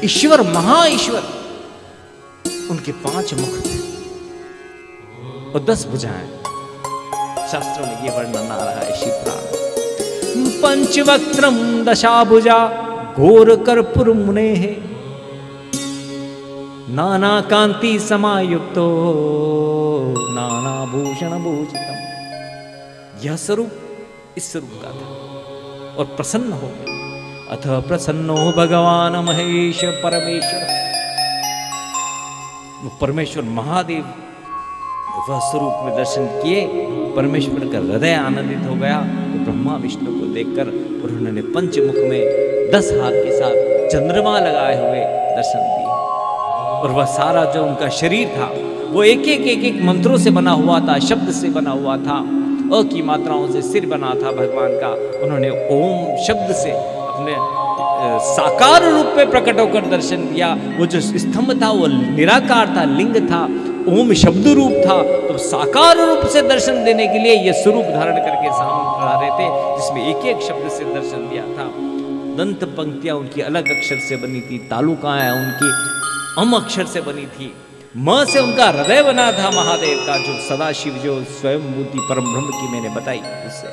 [SPEAKER 1] ईश्वर महाईश्वर, उनके 5 मुख थे और 10 भुजाएं। शास्त्रों में यह वर्णन आ रहा है श्री पुराण। पंचवक्त्रम दशाभुजा घोर कर्पूर मुने है, नाना कांति समायुक्तो नाना भूषण भूषितम। यह स्वरूप इस स्वरूप का था। और प्रसन्न हो गए, अथ प्रसन्नो भगवान महेश परमेश्वर, वो परमेश्वर महादेव वह स्वरूप में दर्शन किए, परमेश्वर का हृदय आनंदित हो गया। तो ब्रह्मा विष्णु को देखकर उन्होंने पंचमुख में 10 हाथ के साथ चंद्रमा लगाए हुए दर्शन दिए। और वह सारा जो उनका शरीर था, वो एक मंत्रों से बना हुआ था, शब्द से बना हुआ था, अ की मात्राओं से सिर बना था भगवान का। उन्होंने ओम शब्द से अपने साकार रूप में प्रकट होकर दर्शन दिया। वो जो स्तंभ था वो निराकार था, लिंग था, ओम शब्द रूप था। तो साकार रूप से दर्शन देने के लिए ये स्वरूप धारण करके सामने खड़ा रहे थे, जिसमें एक शब्द से दर्शन दिया था। दंत पंक्तियां उनकी अलग अक्षर से बनी थी, तालुकाएं उनकी अम अक्षर से बनी थी, म से उनका हृदय बना था महादेव का, जो सदाशिव जो स्वयं मूर्ति परम ब्रह्म की मैंने बताई उससे।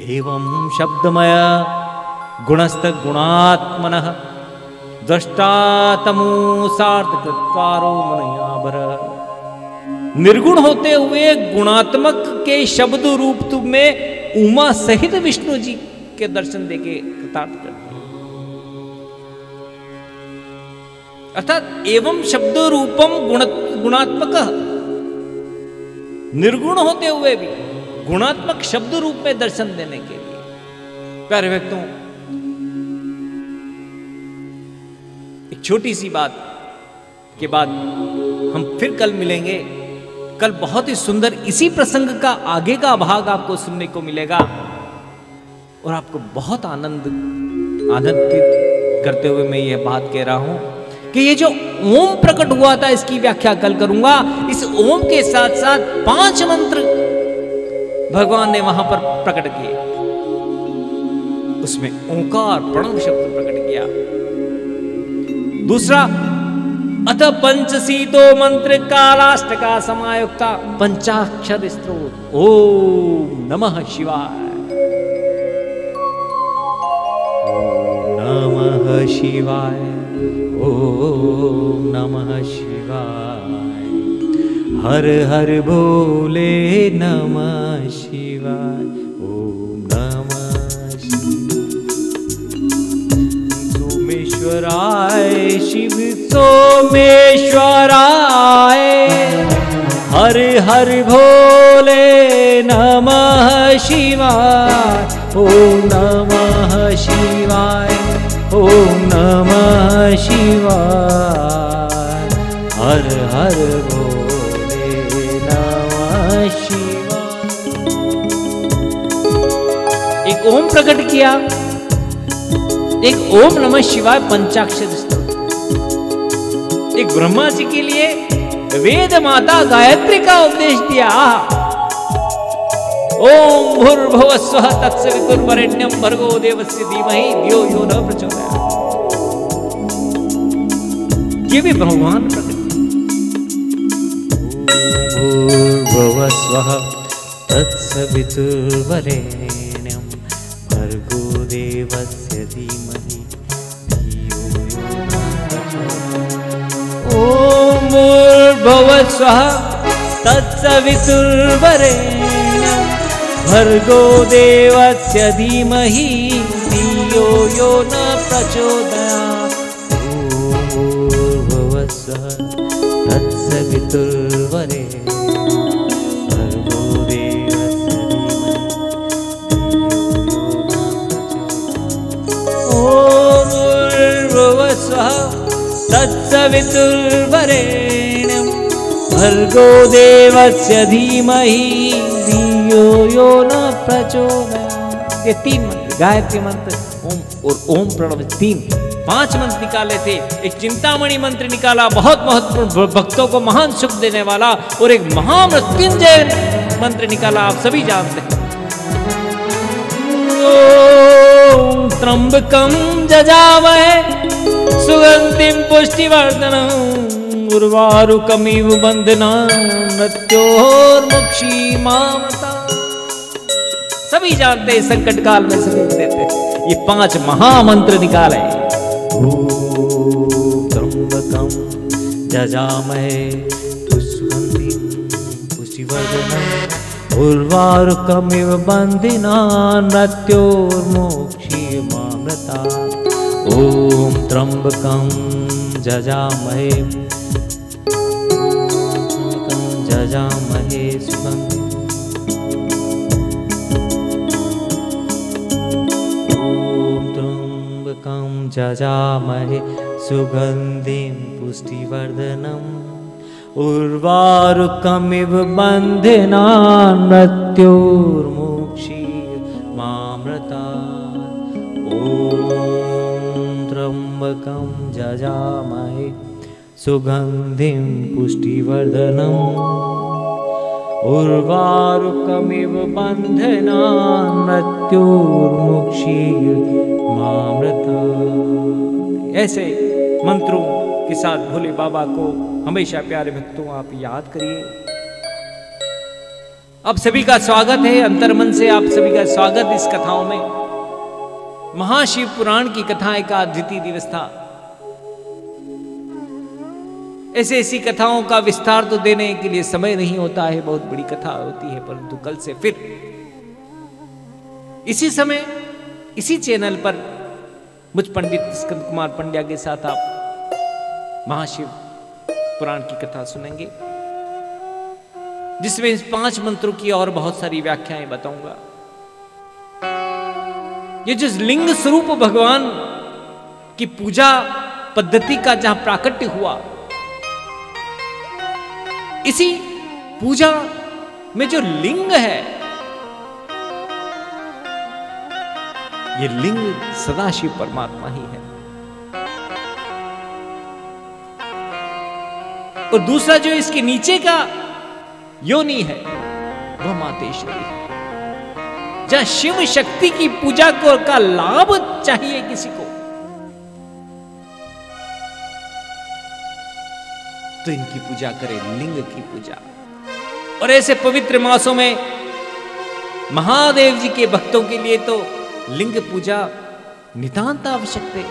[SPEAKER 1] एवं शब्दमय गुणस्थ गुणात्मनः द्रष्टा तमो सार्थकृत्वारो मनयाभर। निर्गुण होते हुए गुणात्मक के शब्द रूप में उमा सहित विष्णु जी के दर्शन देके कृतार्थ कर दिया। अर्थात एवं शब्द रूपम गुणात्मक, निर्गुण होते हुए भी गुणात्मक शब्द रूप में दर्शन देने के लिए। प्यारे भक्तों, एक छोटी सी बात के बाद हम फिर कल मिलेंगे। कल बहुत ही सुंदर इसी प्रसंग का आगे का भाग आपको सुनने को मिलेगा और आपको बहुत आनंदित करते हुए मैं ये बात कह रहा हूं कि ये जो ओम प्रकट हुआ था इसकी व्याख्या कल करूंगा। इस ओम के साथ साथ 5 मंत्र भगवान ने वहां पर प्रकट किए, उसमें ओंकार प्रणव शब्द प्रकट किया। दूसरा, अथ पंचशीतो मंत्र कालाष्टका समायुक्ता पंचाक्षर स्तोत्र ओम नमः शिवाय। ओम नमः शिवाय, ओम नमः शिवाय, हर हर भोले नमः शिवाय, ओम नमः सोमेश्वराय शिव सोमेश्वराय, हर हर भोले नमः शिवाय, ओम नमः शिवाय, ओम नमः शिवाय, हर हर भोले नमः शिवाय। एक ओम प्रकट किया, एक ओम नमः शिवाय पंचाक्षर स्तोत्र। एक ब्रह्मा जी के लिए वेद माता गायत्री का उपदेश दिया। ओम भूर्भुवः स्वः तत्सवितुर्वरेण्यं भर्गो देवस्य धीमहि धियो यो न प्रचोदयात्। ये भी भगवान प्रकट। भूर्भुवः स्वः तत्सवितुर्वरेण्यं भर्गो देवस्य धीमहि धियो यो न प्रचोदयात्। ओम भूर्भुवः स्वः तत्सवितुर्वरेण्यं भर्गो देवस्य धीमहि धियो यो न प्रचोदयात्। भूर्भुवः स्वः तत्सवितुर्वरेण्यं भर्गो देवस्य तत्सवितुर्वरेण्यं भर्गो देवस्य धीमहि धियो यो न प्रचोदयात्। ये 3 मंत्र, गायत्री मंत्र, ओम और ओम प्रणव, 5 मंत्र निकाले थे। एक चिंतामणि मंत्र निकाला, बहुत महत्वपूर्ण, भक्तों को महान सुख देने वाला, और एक महामृत्युंजय मंत्र निकाला, आप सभी जानते हैं। ओम त्र्यंबकं जजामहे सुगंधिं पुष्टिवर्धनम् उर्वारुकमिव बन्धनान् मृत्योर्मुक्षीमामृतात्। सभी जानते हैं संकट काल में सभी देते। ये 5 महामंत्र निकाले। ओम त्र्यंबकं जजामहे सुगंधिं पुष्टिवर्धनम् उर्वारुकमिव बन्धनान् मृत्योर्मुक्षीमामृतात्। ओम त्र्यंबकं जजामहे जजामहे सुगंधिं ओम त्र्यंबकं जजामहे सुगंधिं पुष्टिवर्धनम् उर्वारुकमिव बन्धनान् मृत्योर्मुक्षीमामृतात्। ओम त्र्यंबकं जजामहे सुगंधिं पुष्टिवर्धनम् उर्वारुकमिव बन्धनान् मृत्योर्मुक्षीमामृतात्। ऐसे मंत्रों के साथ भोले बाबा को हमेशा प्यारे भक्तों आप याद करिए। अब सभी का स्वागत है, अंतर्मन से आप सभी का स्वागत इस कथाओं में। महाशिव पुराण की कथाएं का द्वितीय दिवस था। ऐसी कथाओं का विस्तार तो देने के लिए समय नहीं होता है, बहुत बड़ी कथा होती है, परंतु कल से फिर इसी समय इसी चैनल पर मुझ पंडित स्कंद कुमार पंड्या के साथ आप महाशिव पुराण की कथा सुनेंगे। जिसमें इस 5 मंत्रों की और बहुत सारी व्याख्याएं बताऊंगा। ये जिस लिंग स्वरूप भगवान की पूजा पद्धति का जहां प्राकट्य हुआ, इसी पूजा में जो लिंग है, ये लिंग सदाशिव परमात्मा ही है। और दूसरा जो इसके नीचे का योनि है वह मातेश्वरी है। जहां शिव शक्ति की पूजा को का लाभ चाहिए किसी को, तो इनकी पूजा करे, लिंग की पूजा। और ऐसे पवित्र मासों में महादेव जी के भक्तों के लिए तो लिंग पूजा नितांत आवश्यक है,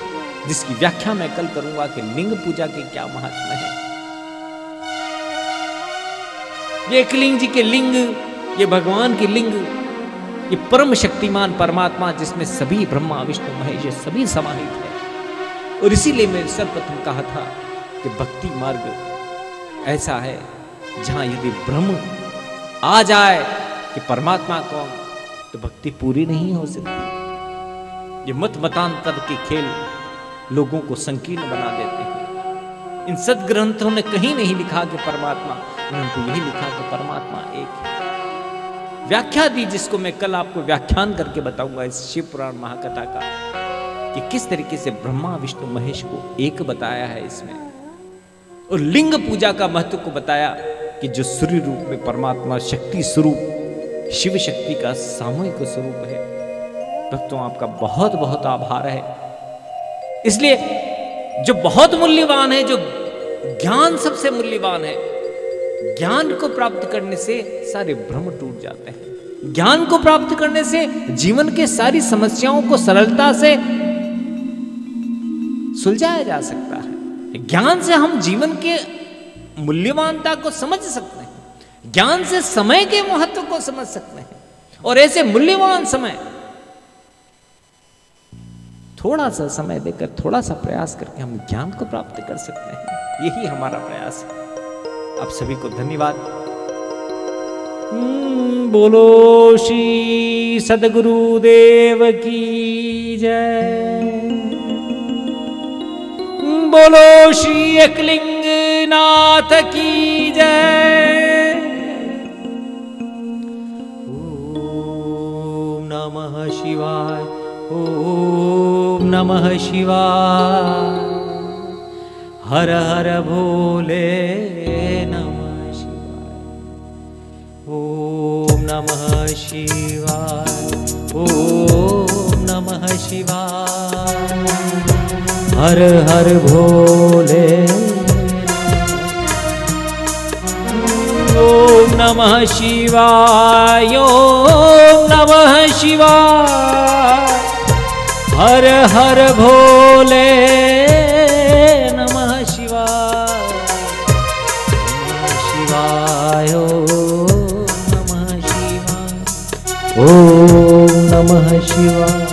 [SPEAKER 1] जिसकी व्याख्या मैं कल करूंगा कि लिंग पूजा के क्या महत्व है। ये एकलिंग जी के लिंग, ये भगवान के लिंग, ये परम शक्तिमान परमात्मा जिसमें सभी ब्रह्मा विष्णु महेश ये सभी समाहित है। और इसीलिए मैं सर्वप्रथम कहा था कि भक्ति मार्ग ऐसा है जहां यदि भ्रम आ जाए कि परमात्मा कौन, तो भक्ति पूरी नहीं हो सकती। ये मत मतांतर के खेल लोगों को संकीर्ण बना देते हैं। इन सदग्रंथों ने कहीं नहीं लिखा कि परमात्मा, उन्होंने तो यही लिखा कि परमात्मा एक है। व्याख्या दी जिसको मैं कल आपको व्याख्यान करके बताऊंगा इस शिव पुराण महाकथा का, कि किस तरीके से ब्रह्मा विष्णु महेश को एक बताया है इसमें। और लिंग पूजा का महत्व को बताया कि जो सूर्य रूप में परमात्मा शक्ति स्वरूप शिव शक्ति का सामूहिक स्वरूप है। भक्तों आपका बहुत बहुत आभार है। इसलिए जो बहुत मूल्यवान है, जो ज्ञान सबसे मूल्यवान है, ज्ञान को प्राप्त करने से सारे भ्रम टूट जाते हैं। ज्ञान को प्राप्त करने से जीवन के सारी समस्याओं को सरलता से सुलझाया जा सकता है। ज्ञान से हम जीवन के मूल्यवानता को समझ सकते हैं, ज्ञान से समय के महत्व को समझ सकते हैं। और ऐसे मूल्यवान समय थोड़ा सा समय देकर, थोड़ा सा प्रयास करके हम ज्ञान को प्राप्त कर सकते हैं। यही हमारा प्रयास है। आप सभी को धन्यवाद। बोलो श्री सद्गुरुदेव की जय। बोलो श्री एकलिंग नाथ की जय। ओम नमः शिवाय, ओम नमः शिवाय। हर हर भोले नमः शिवाय। ओम नमः शिवाय, ओम नमः शिवाय। हर हर भोले। ओम नमः शिवाय, ओम नमः शिवाय। हर हर भोले नमः शिवाय। शिवाय ओम नमः शिवाय, ओम नमः शिवाय।